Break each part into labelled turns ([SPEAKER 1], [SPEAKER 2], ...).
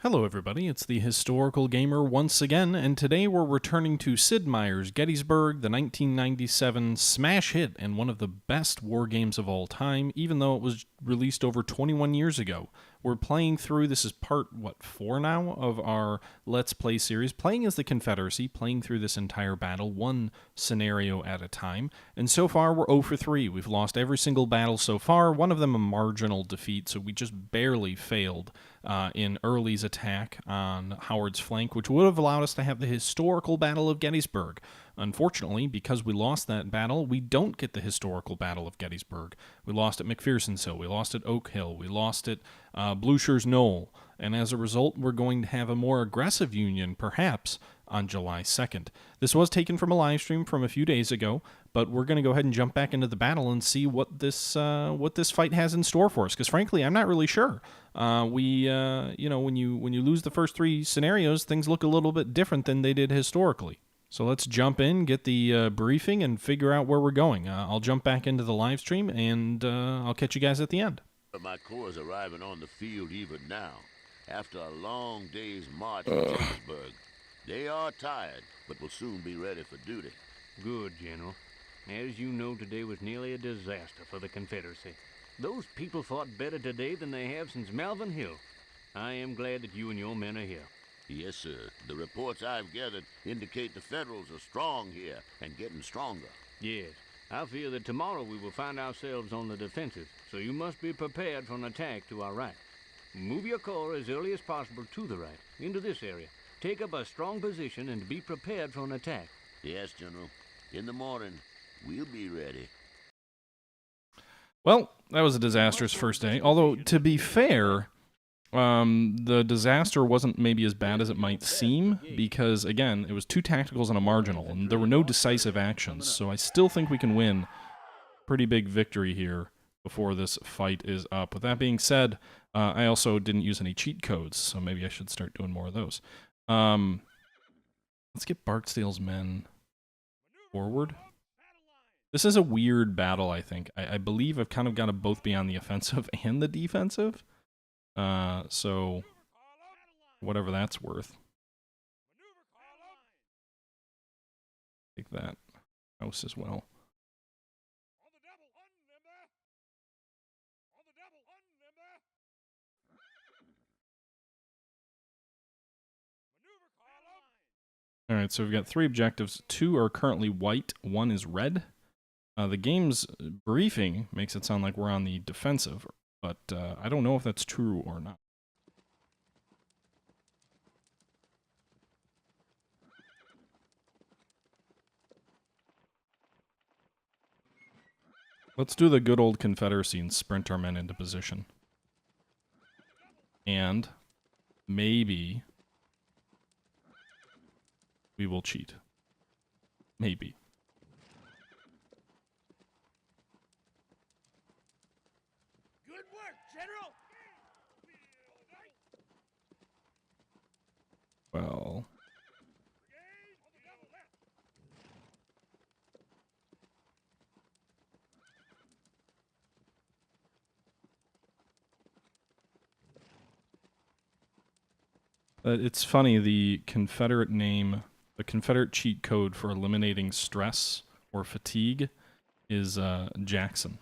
[SPEAKER 1] Hello everybody, it's the Historical Gamer once again, and today we're returning to Sid Meier's Gettysburg, the 1997 smash hit and one of the best war games of all time, even though it was released over 21 years ago. We're playing through, this is part, 4 now, of our Let's Play series, playing as the Confederacy, playing through this entire battle, one scenario at a time, and so far we're 0 for 3. We've lost every single battle so far, one of them a marginal defeat, so we just barely failed in Early's attack on Howard's flank, which would have allowed us to have the historical Battle of Gettysburg. Unfortunately, because we lost that battle, we don't get the historical Battle of Gettysburg. We lost at McPherson's Hill, we lost at Oak Hill, we lost at Blucher's Knoll, and as a result, we're going to have a more aggressive Union, perhaps, on July 2nd. This was taken from a live stream from a few days ago, but we're going to go ahead and jump back into the battle and see what this fight has in store for us. Because frankly, I'm not really sure. When you lose the first three scenarios, things look a little bit different than they did historically. So let's jump in, get the briefing, and figure out where we're going. I'll jump back into the live stream, and I'll catch you guys at the end.
[SPEAKER 2] My corps is arriving on the field even now, after a long day's march to Gettysburg. They are tired, but will soon be ready for duty.
[SPEAKER 3] Good, General. As you know, today was nearly a disaster for the Confederacy. Those people fought better today than they have since Malvern Hill. I am glad that you and your men are here.
[SPEAKER 2] Yes, sir. The reports I've gathered indicate the Federals are strong here and getting stronger.
[SPEAKER 3] Yes. I fear that tomorrow we will find ourselves on the defensive, so you must be prepared for an attack to our right. Move your corps as early as possible to the right, into this area. Take up a strong position and be prepared for an attack.
[SPEAKER 2] Yes, General. In the morning, we'll be ready.
[SPEAKER 1] Well, that was a disastrous first day. Although, to be fair, the disaster wasn't maybe as bad as it might seem, because, again, it was 2 tacticals and a marginal, and there were no decisive actions, so I still think we can win pretty big victory here before this fight is up. With that being said, I also didn't use any cheat codes, so maybe I should start doing more of those. Let's get Barksdale's men forward. This is a weird battle, I think. I believe I've kind of got to both be on the offensive and the defensive. So, whatever that's worth. Take that house as well. Alright, so we've got 3 objectives. 2 are currently white, 1 is red. The game's briefing makes it sound like we're on the defensive, but I don't know if that's true or not. Let's do the good old Confederacy and sprint our men into position. And maybe we will cheat. Maybe.
[SPEAKER 4] Good work, General!
[SPEAKER 1] Well, it's funny, the Confederate name, the Confederate cheat code for eliminating stress or fatigue is Jackson.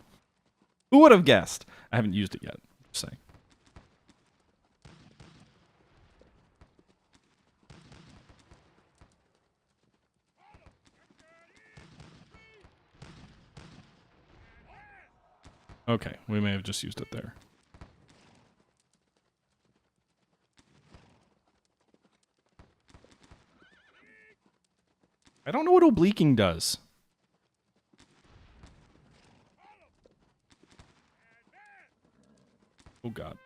[SPEAKER 1] Who would have guessed? I haven't used it yet, just saying. Okay, we may have just used it there. I don't know what obliquing does. Oh god.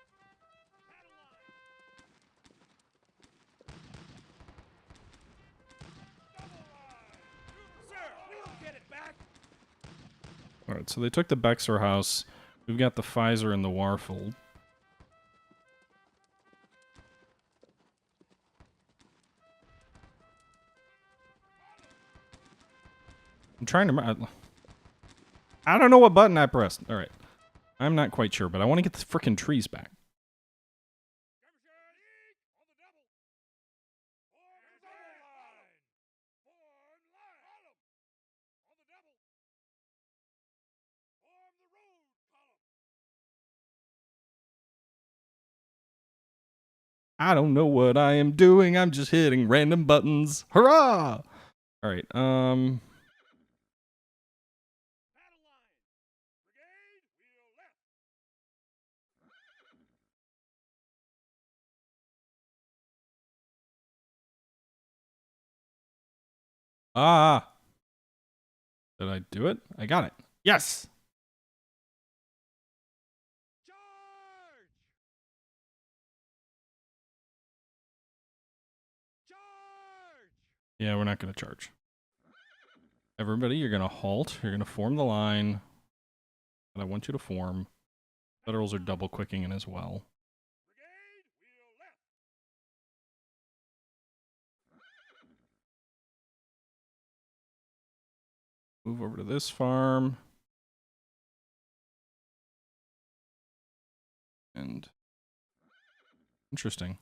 [SPEAKER 4] Sir, we'll get it back!
[SPEAKER 1] Alright, so they took the Bexar house. We've got the Pfizer and the Warfield. I'm trying to... I don't know what button I pressed. Alright. I'm not quite sure, but I want to get the frickin' trees back. I don't know what I am doing. I'm just hitting random buttons. Hurrah! All right.
[SPEAKER 4] Battle line. Brigade, wheel left.
[SPEAKER 1] Ah. Did I do it? I got it. Yes.
[SPEAKER 4] Charge! Charge!
[SPEAKER 1] Yeah, we're not going to charge. Everybody, you're going to halt. You're going to form the line that I want you to form. Federals are double quicking in as well.
[SPEAKER 4] Brigade, wheel left.
[SPEAKER 1] Move over to this farm. And interesting.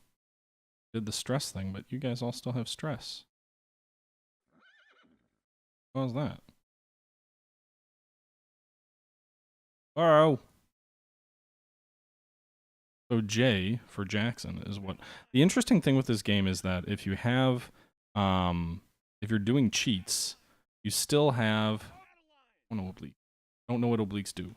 [SPEAKER 1] Did the stress thing, but you guys all still have stress. What was that? Oh. So J for Jackson is what the interesting thing with this game is that if you have if you're doing cheats, you still have I don't know oblique. Don't know what obliques do.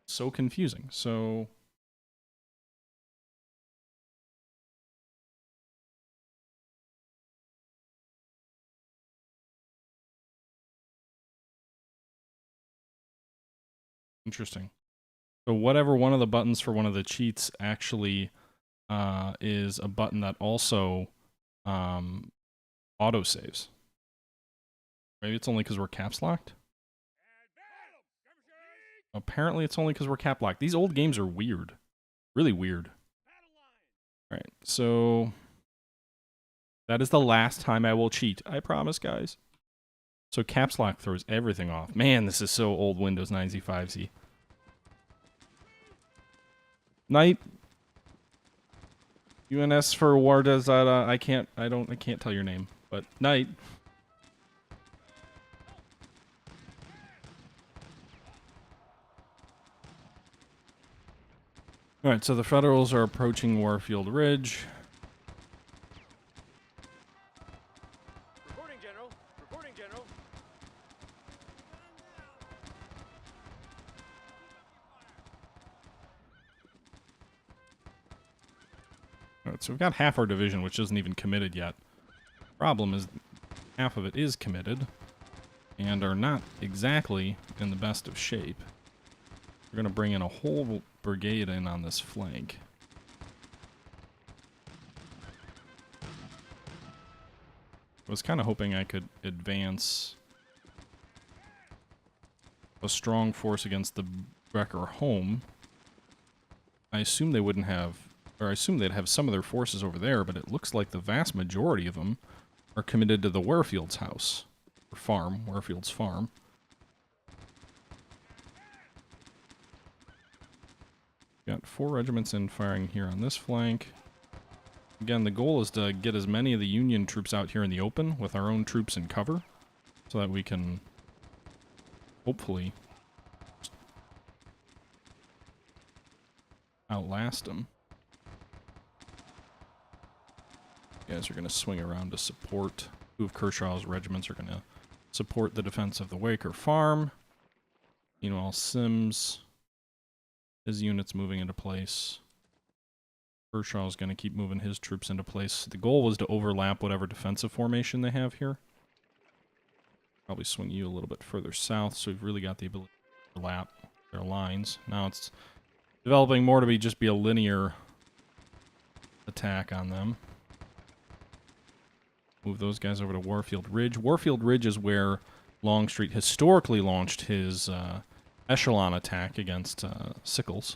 [SPEAKER 1] So confusing. So interesting. So whatever one of the buttons for one of the cheats actually is a button that also auto saves. Maybe it's only because we're caps locked. Apparently it's only because we're cap locked. These old games are weird. Really weird. Alright, so that is the last time I will cheat. I promise, guys. So caps lock throws everything off. Man, this is so old Windows 9Z 5Z. Knight. UNS for Wardazada. I can't tell your name, but Knight. Alright, so the Federals are approaching Warfield Ridge.
[SPEAKER 4] Reporting, General. Reporting, General.
[SPEAKER 1] Alright, so we've got half our division, which isn't even committed yet. Problem is, half of it is committed, and are not exactly in the best of shape. We're going to bring in a whole brigade in on this flank. I was kind of hoping I could advance a strong force against the Wrecker home. I assume they wouldn't have, or I assume they'd have some of their forces over there, but it looks like the vast majority of them are committed to the Warfield's house, or farm, Warfield's farm. Got 4 regiments in firing here on this flank. Again, the goal is to get as many of the Union troops out here in the open with our own troops in cover, so that we can hopefully outlast them. You guys are going to swing around to support. 2 of Kershaw's regiments are going to support the defense of the Waker farm. Meanwhile, Sims, his unit's moving into place. Kershaw's going to keep moving his troops into place. The goal was to overlap whatever defensive formation they have here. Probably swing you a little bit further south, so we've really got the ability to overlap their lines. Now it's developing more to just be a linear attack on them. Move those guys over to Warfield Ridge. Warfield Ridge is where Longstreet historically launched his echelon attack against Sickles.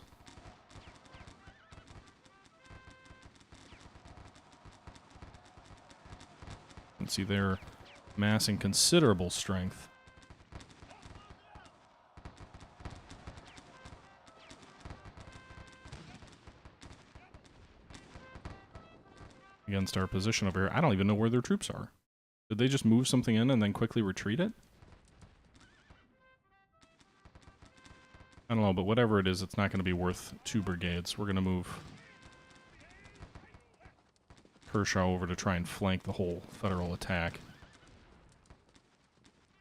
[SPEAKER 1] You can see they're massing considerable strength. against our position over here. I don't even know where their troops are. Did they just move something in and then quickly retreat it? I don't know, but whatever it is, it's not going to be worth 2 brigades. We're going to move Kershaw over to try and flank the whole Federal attack.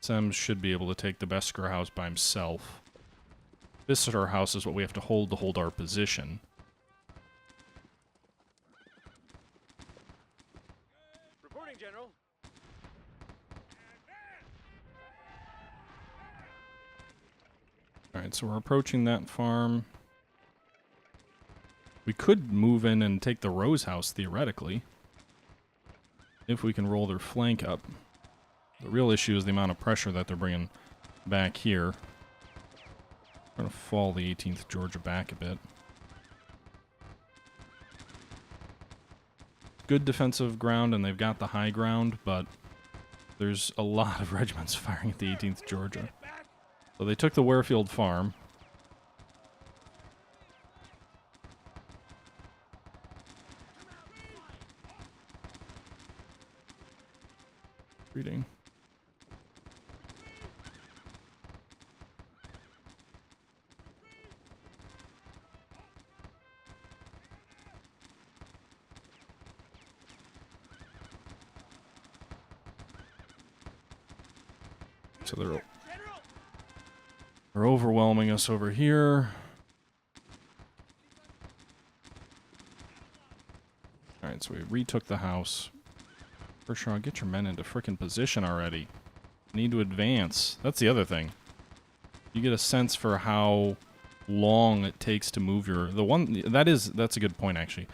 [SPEAKER 1] Semmes should be able to take the Besker House by himself. Visitor House is what we have to hold our position.
[SPEAKER 4] Reporting, General.
[SPEAKER 1] Alright, so we're approaching that farm. We could move in and take the Rose House, theoretically. If we can roll their flank up. The real issue is the amount of pressure that they're bringing back here. We're going to fall the 18th Georgia back a bit. Good defensive ground, and they've got the high ground, but there's a lot of regiments firing at the 18th Georgia. So they took the Warfield farm. Reading. So they're overwhelming us over here. Alright, so we retook the house. Kershaw, get your men into frickin' position already. Need to advance. That's the other thing. You get a sense for how long it takes to move your... That's a good point, actually.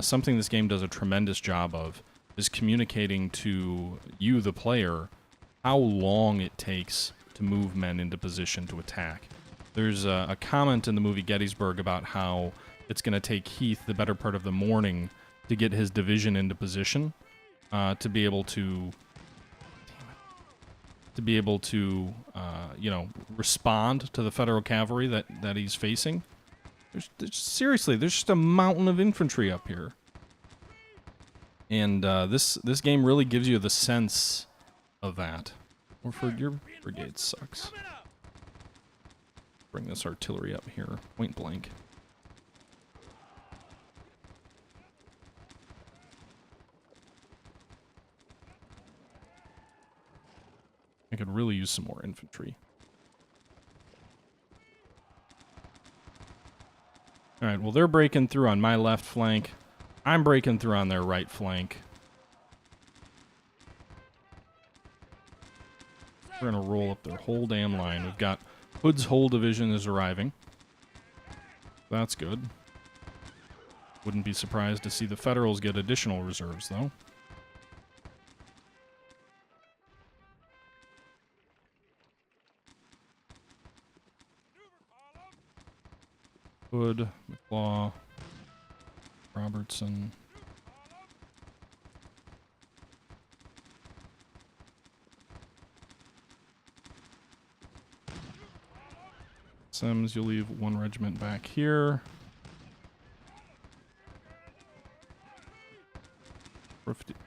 [SPEAKER 1] Something this game does a tremendous job of is communicating to you, the player, how long it takes to move men into position to attack. There's a comment in the movie Gettysburg about how it's going to take Heath the better part of the morning to get his division into position, to be able to respond to the Federal cavalry that he's facing. Seriously, there's just a mountain of infantry up here. And this game really gives you the sense of that. Warford, your brigade sucks. Bring this artillery up here, point blank. I could really use some more infantry. Alright, well they're breaking through on my left flank. I'm breaking through on their right flank. We're going to roll up their whole damn line. We've got Hood's whole division is arriving. That's good. Wouldn't be surprised to see the Federals get additional reserves, though. Hood, McClaw, Robertson. Semmes, you'll leave one regiment back here.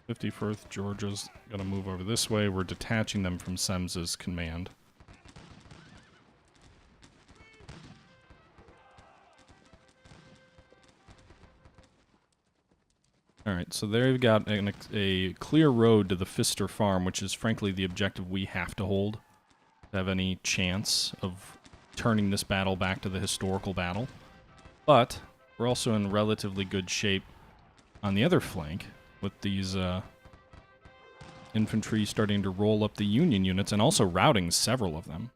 [SPEAKER 1] 51st Georgia's gonna move over this way. We're detaching them from Semmes's command. Alright, so they've got a clear road to the Pfister farm, which is frankly the objective we have to hold to have any chance of turning this battle back to the historical battle. But we're also in relatively good shape on the other flank with these infantry starting to roll up the Union units and also routing several of them.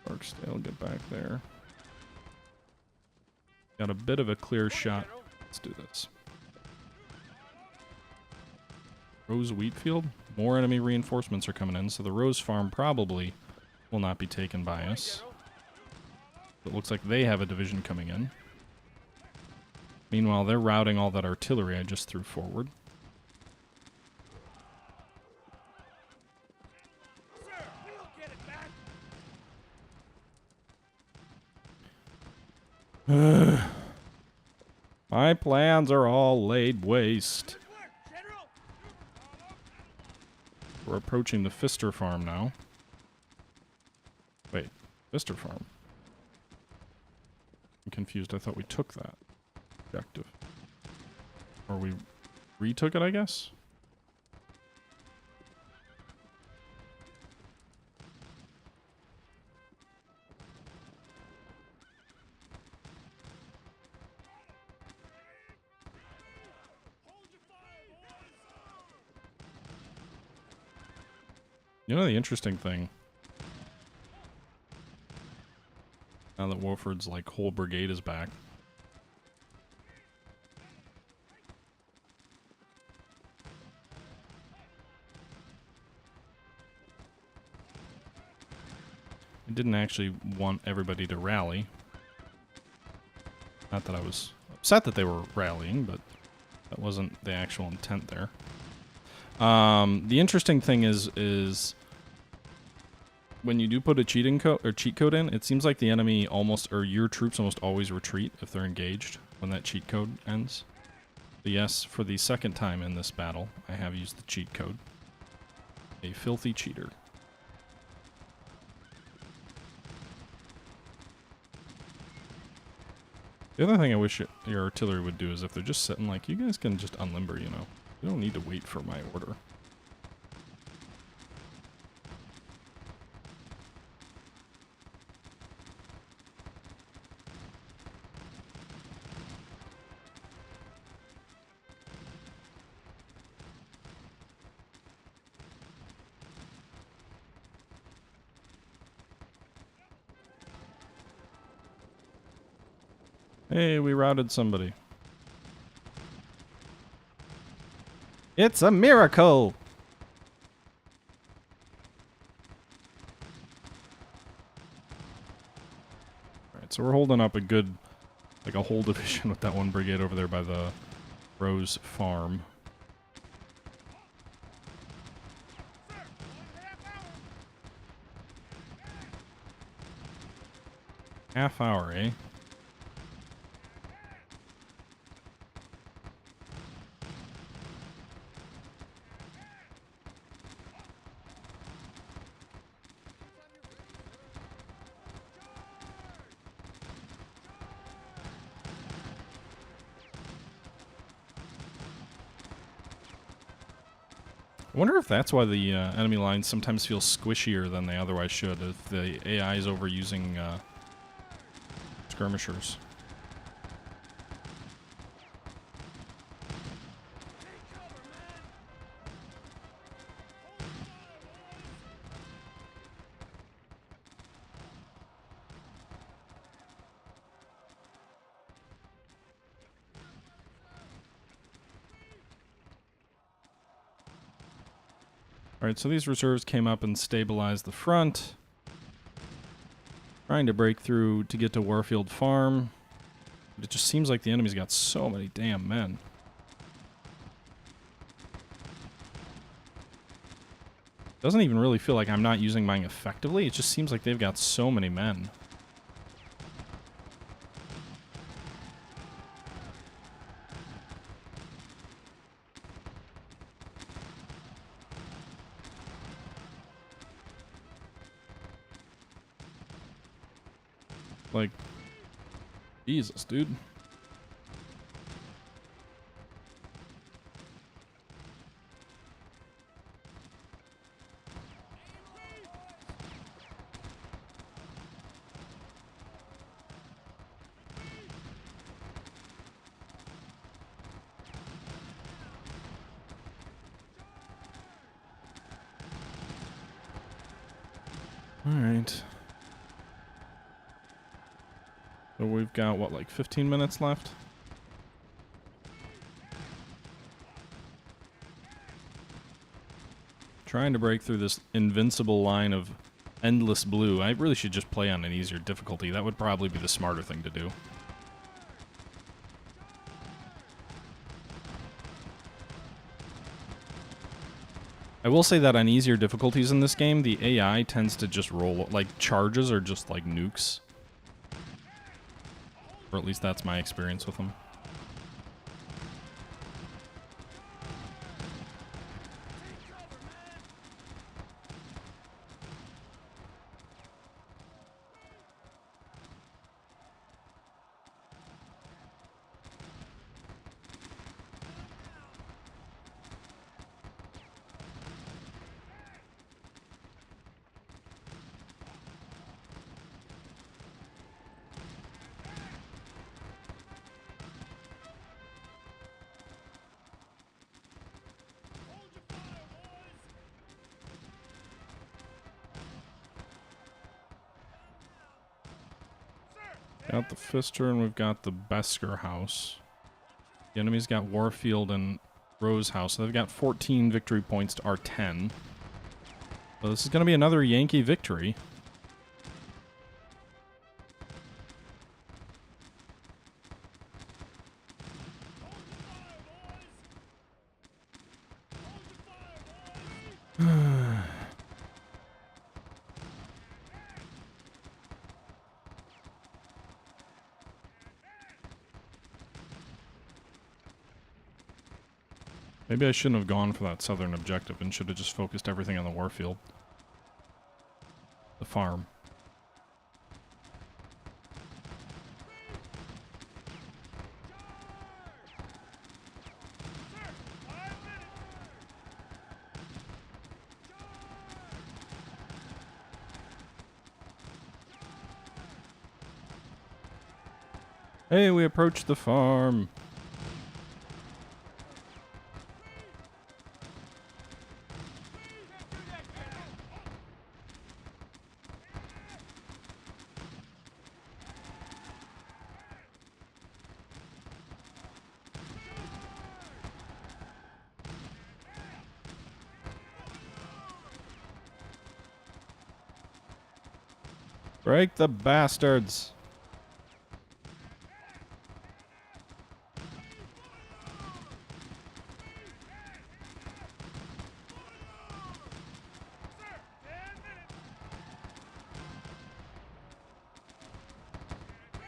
[SPEAKER 1] Barksdale, get back there. Got a bit of a clear shot. Let's do this. Rose Wheatfield? More enemy reinforcements are coming in, so the Rose farm probably will not be taken by us. It looks like they have a division coming in. Meanwhile, they're routing all that artillery I just threw forward. My plans are all laid waste. We're approaching the Pfister farm now. Wait, Pfister farm? I'm confused. I thought we took that objective. Or we retook it, I guess? You know the interesting thing? Now that Warford's like whole brigade is back. I didn't actually want everybody to rally. Not that I was upset that they were rallying, but that wasn't the actual intent there. The interesting thing is when you do put a cheat code in, it seems like the enemy almost, or your troops almost always retreat if they're engaged when that cheat code ends. But yes, for the second time in this battle, I have used the cheat code. A filthy cheater. The other thing I wish your artillery would do is if they're just sitting, like, you guys can just unlimber, you know. You don't need to wait for my order. Hey, we routed somebody. It's a miracle! Alright, so we're holding up a good, like a whole division with that one brigade over there by the Rose Farm. Half hour, eh? I wonder if that's why the enemy lines sometimes feel squishier than they otherwise should, if the AI is overusing skirmishers. Alright, so these reserves came up and stabilized the front. Trying to break through to get to Warfield Farm. But it just seems like the enemy's got so many damn men. Doesn't even really feel like I'm not using mine effectively. It just seems like they've got so many men. Like, Jesus, dude. All right. So we've got, what, like 15 minutes left? Trying to break through this invincible line of endless blue. I really should just play on an easier difficulty. That would probably be the smarter thing to do. I will say that on easier difficulties in this game, the AI tends to just roll, like, charges are just like nukes. Or at least that's my experience with them. Got the Pfister and we've got the Besker house. The enemy's got Warfield and Rose house. So they've got 14 victory points to our 10. So this is going to be another Yankee victory. Maybe I shouldn't have gone for that southern objective and should have just focused everything on the Warfield. The farm. Hey, we approached the farm. Break the bastards.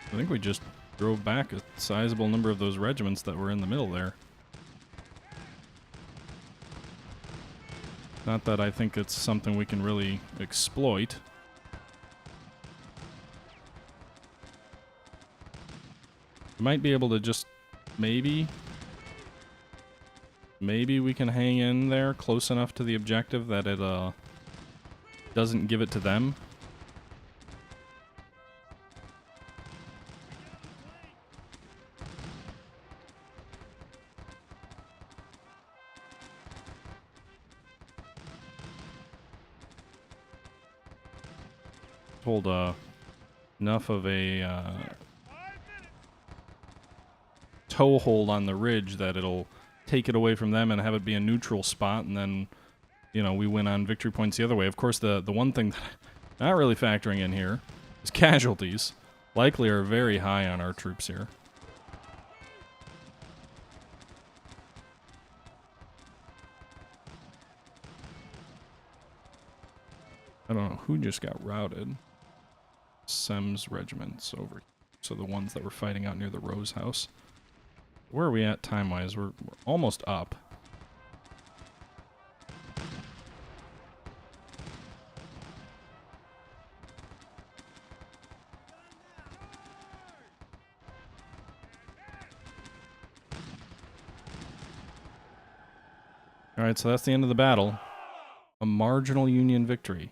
[SPEAKER 1] I think we just drove back a sizable number of those regiments that were in the middle there. Not that I think it's something we can really exploit. We might be able to just maybe we can hang in there close enough to the objective that it doesn't give it to them. Hold enough of a toehold on the ridge that it'll take it away from them and have it be a neutral spot, and then, you know, we win on victory points the other way. Of course, the one thing that I'm not really factoring in here is casualties. Likely are very high on our troops here. I don't know who just got routed. Sem's regiments over. So the ones that were fighting out near the Rose house. Where are we at time-wise? We're almost up. Alright, so that's the end of the battle. A marginal Union victory.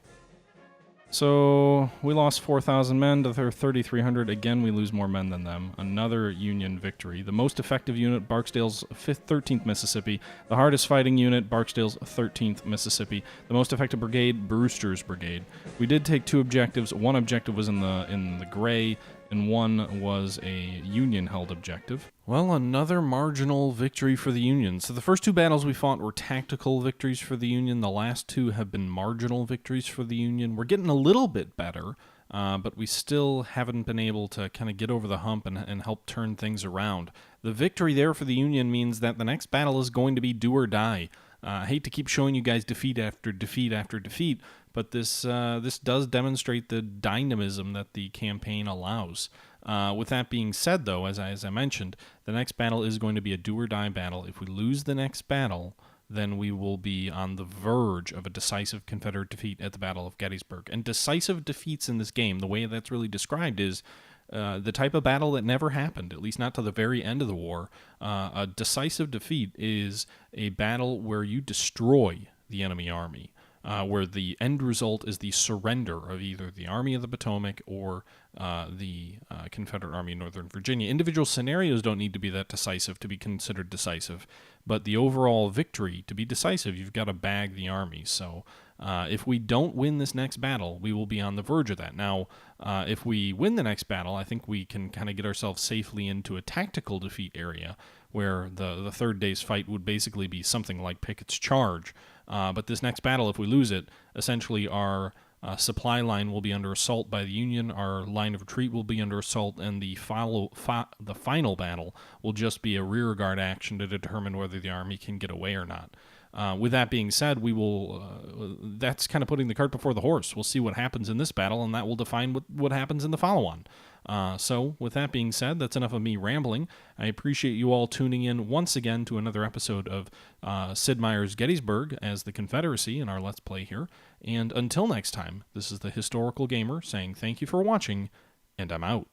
[SPEAKER 1] So we lost 4,000 men to their 3,300. Again, we lose more men than them. Another Union victory. The most effective unit, Barksdale's 13th Mississippi. The hardest fighting unit, Barksdale's 13th Mississippi. The most effective brigade, Brewster's brigade. We did take 2 objectives. One objective was in the gray, and one was a Union-held objective. Well, another marginal victory for the Union. So the first 2 battles we fought were tactical victories for the Union. The last 2 have been marginal victories for the Union. We're getting a little bit better, but we still haven't been able to kind of get over the hump and help turn things around. The victory there for the Union means that the next battle is going to be do or die. I hate to keep showing you guys defeat after defeat after defeat, but this does demonstrate the dynamism that the campaign allows. With that being said, though, as I mentioned, the next battle is going to be a do-or-die battle. If we lose the next battle, then we will be on the verge of a decisive Confederate defeat at the Battle of Gettysburg. And decisive defeats in this game, the way that's really described is the type of battle that never happened, at least not to the very end of the war. A decisive defeat is a battle where you destroy the enemy army, where the end result is the surrender of either the Army of the Potomac or the Confederate Army in Northern Virginia. Individual scenarios don't need to be that decisive to be considered decisive, but the overall victory, to be decisive, you've got to bag the army. So if we don't win this next battle, we will be on the verge of that. Now, if we win the next battle, I think we can kind of get ourselves safely into a tactical defeat area, where the third day's fight would basically be something like Pickett's Charge. But this next battle, if we lose it, essentially our supply line will be under assault by the Union, our line of retreat will be under assault, and the final battle will just be a rearguard action to determine whether the Army can get away or not. With that being said, we will. That's kind of putting the cart before the horse. We'll see what happens in this battle, and that will define what happens in the follow-on. So, with that being said, that's enough of me rambling. I appreciate you all tuning in once again to another episode of Sid Meier's Gettysburg as the Confederacy in our Let's Play here. And until next time, this is the Historical Gamer saying thank you for watching, and I'm out.